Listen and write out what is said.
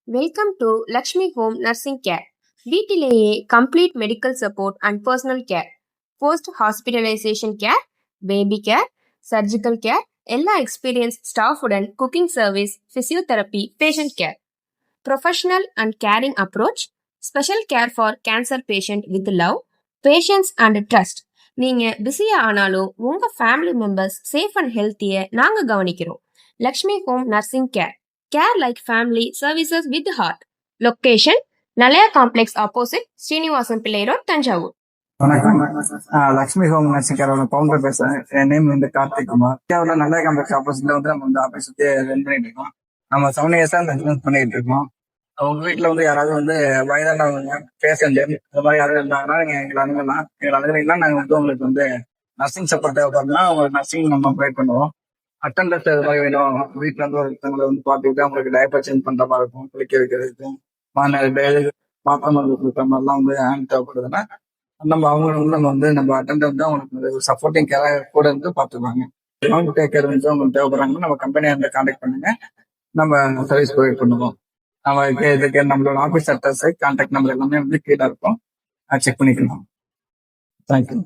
Welcome to Lakshmi Home Nursing Care. வீட்டிலேயே complete medical support and personal care, post hospitalization care, baby care, surgical care, எல்லா experienced staff உடன் cooking service, physiotherapy, patient care, professional and caring approach, special care for cancer patient with love, patience and trust. நீங்க பிஸியா ஆனாலும் உங்க family members safe and ஹெல்த்திய நாங்க கவனிக்கிறோம். Lakshmi home nursing care, care like family services with heart. Location Nalaya complex opposite Srinivasan Pillai road, Thanjavur. வணக்கம். Lakshmi home nursing கேரோட founder பேசுறேன். என் நேம் வந்து கார்த்திக் குமார். இந்தியாவில் நல்ல காம்ப்ளெக்ஸ் ஆப்போசிட்ல வந்து நம்ம வந்து ஆபீஸ் சுற்றி ரன் பண்ணிட்டு இருக்கோம். நம்ம 7 years அந்த பிசினஸ் பண்ணிட்டு இருக்கோம். உங்க வீட்டுல வந்து யாராவது வந்து வயதானவங்க பேஷண்ட் இந்த மாதிரி யாராவது இருந்தாங்கன்னா நீங்க எங்களை அணுகுனீங்கன்னா நாங்க வந்து உங்களுக்கு வந்து நர்சிங் சப்போர்ட் தேவைப்படுறோம்னா உங்களுக்கு நர்சிங் நம்ம ப்ரொவைட் பண்ணுவோம். அட்டண்டன்ஸ் இது மாதிரி வேணும், வீட்டுல இருந்து ஒருத்தவங்களை வந்து பார்த்துக்கிட்டு அவங்களுக்கு டைப்பர் சேஞ்ச் பண்ற மாதிரி இருக்கும், குளிக்க வைக்கிறதுக்கும் பாத்திரம் கொடுக்குற மாதிரிலாம் வந்து ஹேண்ட் தேவைப்படுதுன்னா நம்ம நம்ம அட்டண்டன்ட் தான் அவங்களுக்கு சப்போர்ட்டிங் கேர் கூட இருந்து பார்த்துக்குவாங்க. லாங் டேக் கேர் வந்து அவங்களுக்கு தேவைப்படுறாங்கன்னா நம்ம கம்பெனியை வந்து கான்டாக்ட் பண்ணுங்க, நம்ம சர்வீஸ் ப்ரொவைட் பண்ணுவோம். நம்ம இதுக்கு நம்மளோட ஆஃபீஸ் அட்ரஸ் கான்டாக்ட் நம்பர் எல்லாமே வந்து கீழே இருக்கும், செக் பண்ணிக்கலாம். தேங்க்யூ.